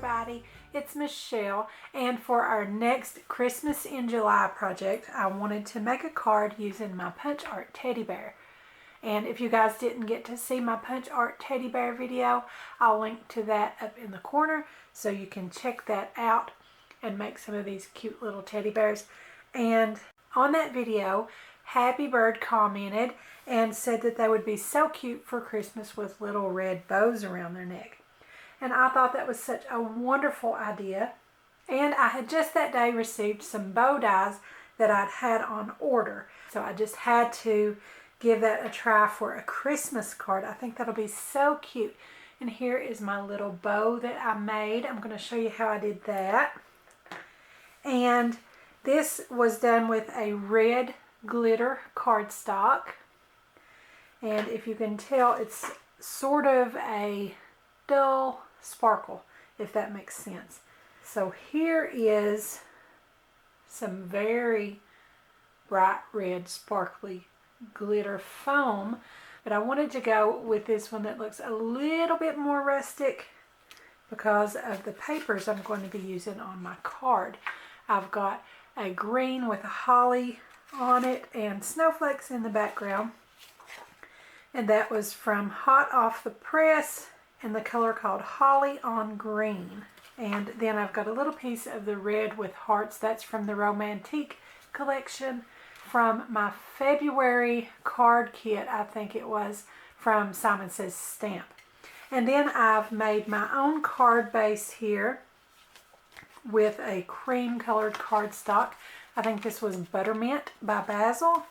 everybody, it's Michelle, and for our next Christmas in July project I wanted to make a card using my Punch Art teddy bear. And if you guys didn't get to see my Punch Art teddy bear video, I'll link to that up in the corner so you can check that out and make some of these cute little teddy bears. And on that video, Happy Bird commented and said that they would be so cute for Christmas with little red bows around their neck. And I thought that was such a wonderful idea. And I had just that day received some bow dies that I'd had on order. So I just had to give that a try for a Christmas card. I think that'll be so cute. And here is my little bow that I made. I'm going to show you how I did that. And this was done with a red glitter cardstock. And if you can tell, it's sort of a dull sparkle, if that makes sense. So here is some very bright red sparkly glitter foam, but I wanted to go with this one that looks a little bit more rustic because of the papers I'm going to be using on my card. I've got a green with a holly on it and snowflakes in the background, and that was from Hot Off the Press in the color called Holly on Green. And then I've got a little piece of the red with hearts. That's from the Romantique collection from my February card kit, I think it was, from Simon Says Stamp. And then I've made my own card base here with a cream colored cardstock. I think this was Buttermint by Basil.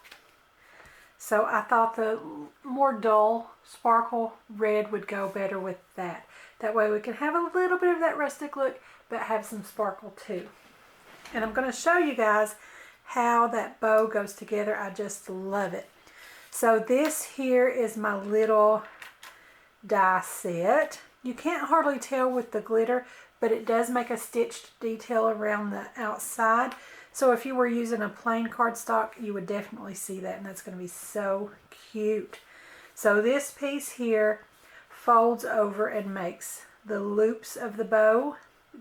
So I thought the more dull sparkle red would go better with that. That way we can have a little bit of that rustic look, but have some sparkle too. And I'm going to show you guys how that bow goes together. I just love it. So this here is my little die set. You can't hardly tell with the glitter, but it does make a stitched detail around the outside. So if you were using a plain cardstock, you would definitely see that, and that's going to be so cute. So this piece here folds over and makes the loops of the bow.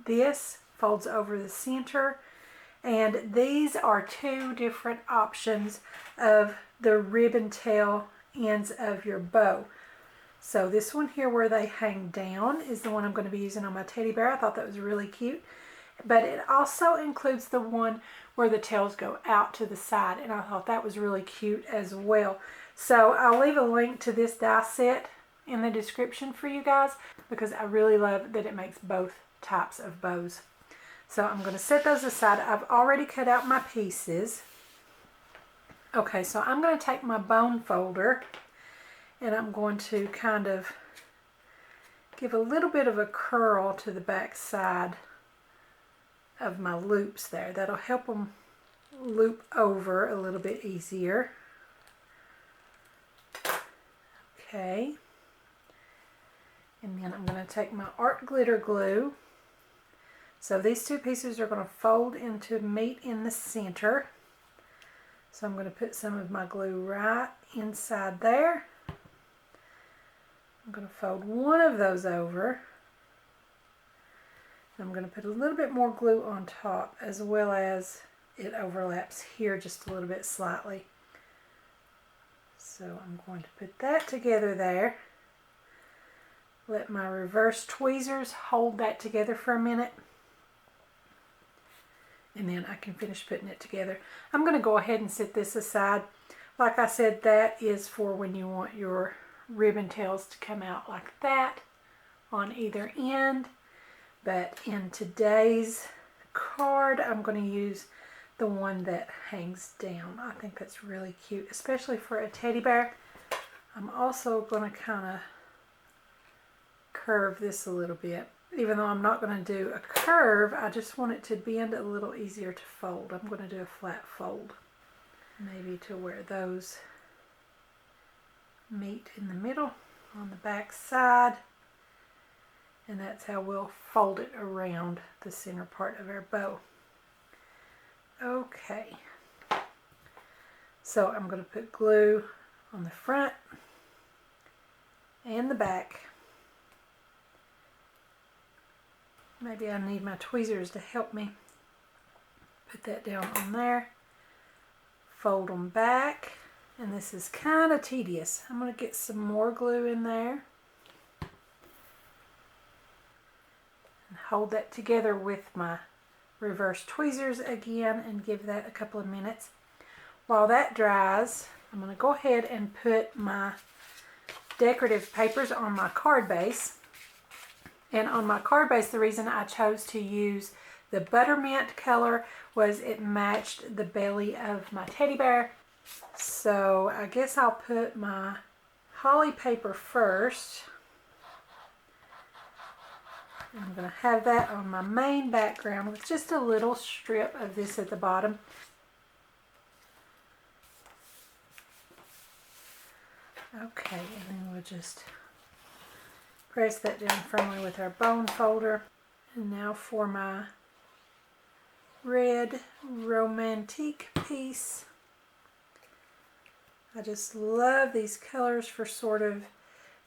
This folds over the center, and these are two different options of the ribbon tail ends of your bow. So this one here where they hang down is the one I'm going to be using on my teddy bear. I thought that was really cute. But it also includes the one where the tails go out to the side, and I thought that was really cute as well. So I'll leave a link to this die set in the description for you guys because I really love that it makes both types of bows. So I'm going to set those aside. I've already cut out my pieces. Okay, so I'm going to take my bone folder and I'm going to kind of give a little bit of a curl to the back side of my loops there. That'll help them loop over a little bit easier. Okay. And then I'm going to take my art glitter glue. So these two pieces are going to fold into meet in the center. So I'm going to put some of my glue right inside there. I'm going to fold one of those over. I'm going to put a little bit more glue on top, as well as it overlaps here just a little bit slightly. So I'm going to put that together there. Let my reverse tweezers hold that together for a minute. And then I can finish putting it together. I'm going to go ahead and set this aside. Like I said, that is for when you want your ribbon tails to come out like that on either end. But in today's card, I'm going to use the one that hangs down. I think that's really cute, especially for a teddy bear. I'm also going to kind of curve this a little bit. Even though I'm not going to do a curve, I just want it to bend a little easier to fold. I'm going to do a flat fold, maybe to where those meet in the middle on the back side. And that's how we'll fold it around the center part of our bow. Okay. So I'm going to put glue on the front and the back. Maybe I need my tweezers to help me. Put that down on there. Fold them back. And this is kind of tedious. I'm going to get some more glue in there. And hold that together with my reverse tweezers again and give that a couple of minutes. While that dries, I'm going to go ahead and put my decorative papers on my card base. And on my card base, the reason I chose to use the buttermint color was it matched the belly of my teddy bear. So I guess I'll put my holly paper first. I'm going to have that on my main background with just a little strip of this at the bottom. Okay, and then we'll just press that down firmly with our bone folder. And now for my red romantique piece. I just love these colors for sort of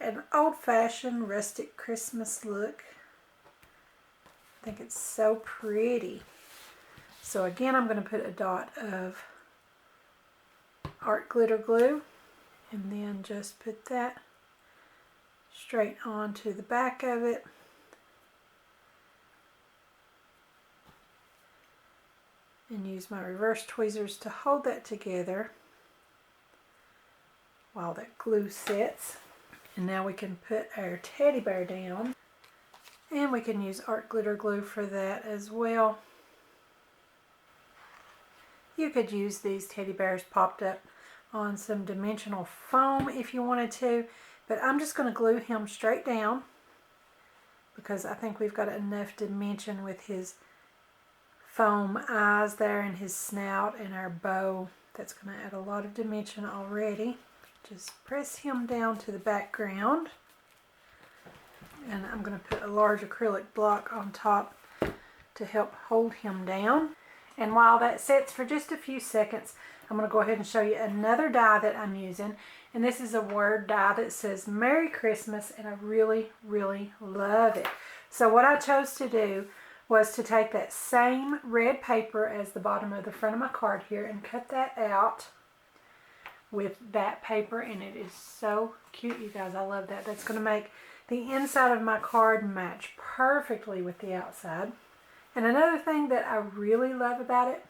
an old-fashioned rustic Christmas look. I think it's so pretty. So again, I'm going to put a dot of art glitter glue and then just put that straight onto the back of it. And use my reverse tweezers to hold that together while that glue sets. And now we can put our teddy bear down. And we can use art glitter glue for that as well. You could use these teddy bears popped up on some dimensional foam if you wanted to, but I'm just going to glue him straight down because I think we've got enough dimension with his foam eyes there and his snout and our bow. That's going to add a lot of dimension already. Just press him down to the background. And I'm going to put a large acrylic block on top to help hold him down. And while that sets for just a few seconds, I'm going to go ahead and show you another die that I'm using. And this is a word die that says Merry Christmas, and I really, really love it. So what I chose to do was to take that same red paper as the bottom of the front of my card here and cut that out with that paper, and it is so cute, you guys. I love that. That's going to make the inside of my card match perfectly with the outside. And another thing that I really love about it,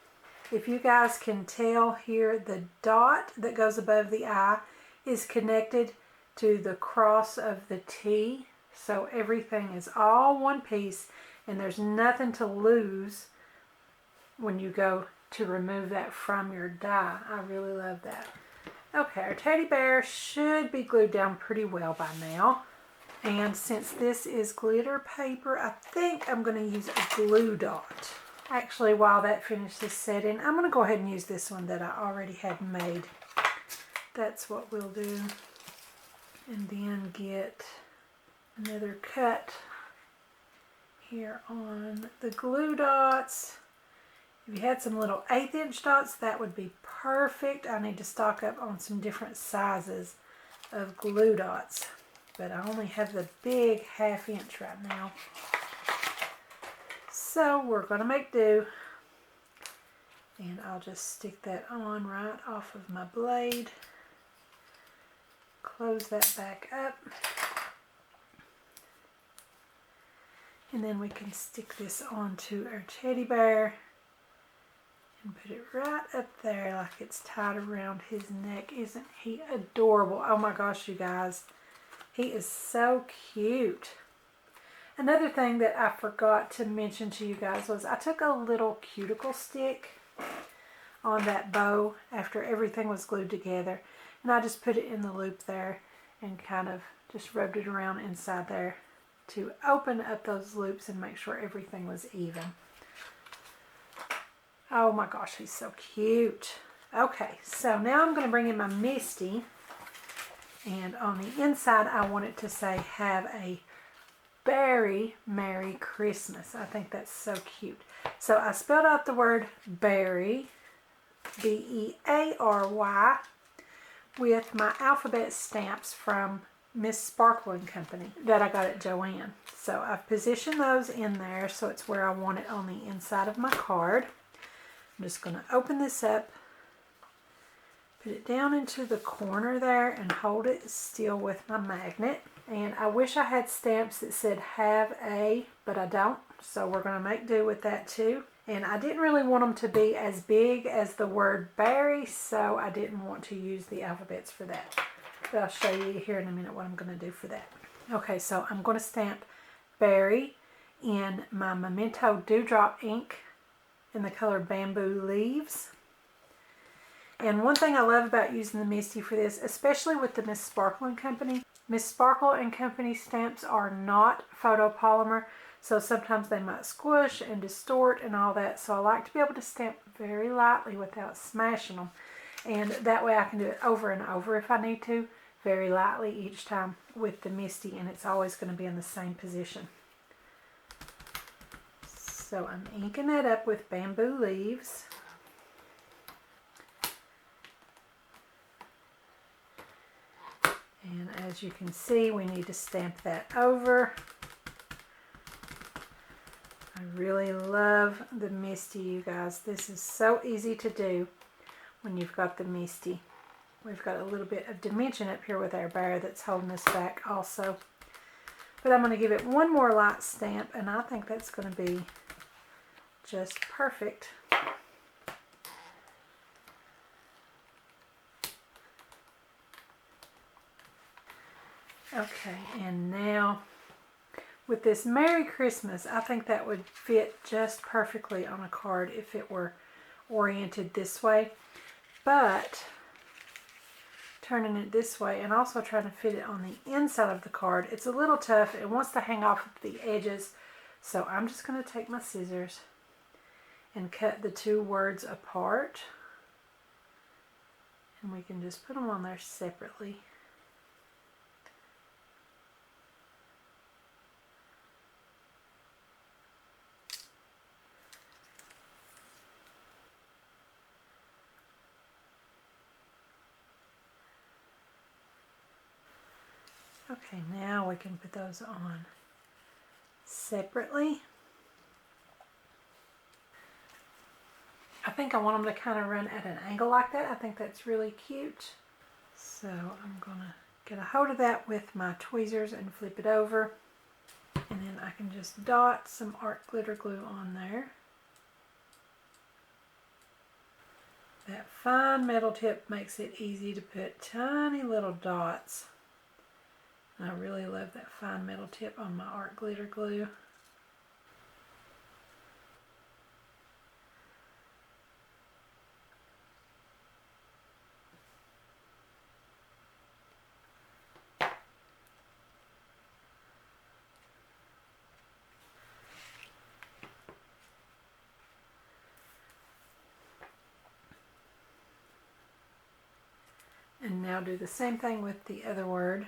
if you guys can tell here, the dot that goes above the I is connected to the cross of the T. So everything is all one piece and there's nothing to lose when you go to remove that from your die. I really love that. Okay, our teddy bear should be glued down pretty well by now. And since this is glitter paper, I think I'm going to use a glue dot. Actually, while that finishes setting, I'm going to go ahead and use this one that I already had made. That's what we'll do. And then get another cut here on the glue dots. If you had some little 1/8 inch dots, that would be perfect. I need to stock up on some different sizes of glue dots, but I only have the big 1/2 inch right now. So we're going to make do. And I'll just stick that on right off of my blade. Close that back up. And then we can stick this onto our teddy bear and put it right up there like it's tied around his neck. Isn't he adorable? Oh my gosh, you guys. He is so cute. Another thing that I forgot to mention to you guys was I took a little cuticle stick on that bow after everything was glued together, and I just put it in the loop there and kind of just rubbed it around inside there to open up those loops and make sure everything was even. Oh my gosh, he's so cute. Okay, so now I'm going to bring in my Misty, and on the inside I want it to say, have a very Merry Christmas. I think that's so cute. So I spelled out the word berry, B-E-A-R-Y, with my alphabet stamps from Miss Sparkle and Company that I got at Joann. So I've positioned those in there so it's where I want it on the inside of my card. I'm just going to open this up, put it down into the corner there and hold it still with my magnet. And I wish I had stamps that said have a, but I don't. So we're going to make do with that too. And I didn't really want them to be as big as the word berry, so I didn't want to use the alphabets for that. But I'll show you here in a minute what I'm going to do for that. Okay, so I'm going to stamp berry in my Memento Dewdrop ink in the color Bamboo Leaves. And one thing I love about using the Misty for this, especially with the Miss Sparkle and Company, Miss Sparkle and Company stamps are not photopolymer, so sometimes they might squish and distort and all that. So I like to be able to stamp very lightly without smashing them. And that way I can do it over and over if I need to, very lightly each time with the Misty, and it's always going to be in the same position. So I'm inking that up with Bamboo Leaves. And as you can see, we need to stamp that over. I really love the Misty, you guys. This is so easy to do when you've got the Misty. We've got a little bit of dimension up here with our bear that's holding us back also. But I'm going to give it one more light stamp, and I think that's going to be just perfect. Okay, and now with this Merry Christmas, I think that would fit just perfectly on a card if it were oriented this way. But turning it this way and also trying to fit it on the inside of the card, it's a little tough. It wants to hang off the edges. So I'm just going to take my scissors and cut the two words apart. And we can just put them on there separately. Okay, now we can put those on separately. I think I want them to kind of run at an angle like that. I think that's really cute. So I'm going to get a hold of that with my tweezers and flip it over. And then I can just dot some art glitter glue on there. That fine metal tip makes it easy to put tiny little dots. I really love that fine metal tip on my art glitter glue. And now do the same thing with the other word.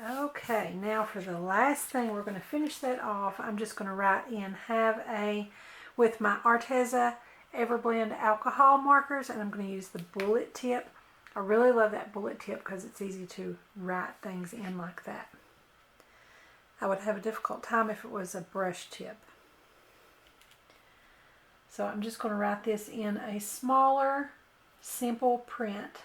Okay, now for the last thing, we're going to finish that off. I'm just going to write in have a with my Arteza Everblend alcohol markers, and I'm going to use the bullet tip. I really love that bullet tip because it's easy to write things in like that. I would have a difficult time if it was a brush tip. So I'm just going to write this in a smaller, simple print.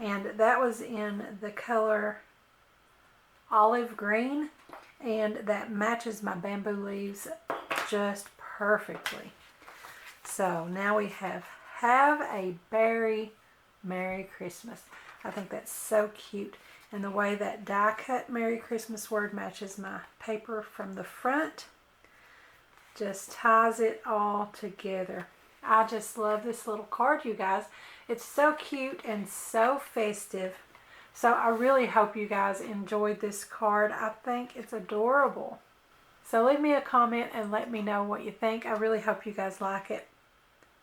And that was in the color olive green, and that matches my Bamboo Leaves just perfectly. So now we have a berry Merry Christmas. I think that's so cute. And the way that die cut Merry Christmas word matches my paper from the front just ties it all together. I just love this little card, you guys. It's so cute and so festive. So I really hope you guys enjoyed this card. I think it's adorable. So leave me a comment and let me know what you think. I really hope you guys like it.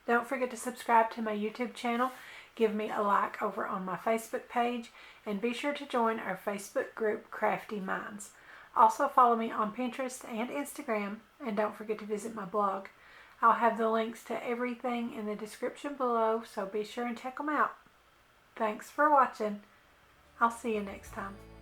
Don't forget to subscribe to my YouTube channel. Give me a like over on my Facebook page. And be sure to join our Facebook group, Crafty Minds. Also follow me on Pinterest and Instagram. And don't forget to visit my blog. I'll have the links to everything in the description below, so be sure and check them out. Thanks for watching. I'll see you next time.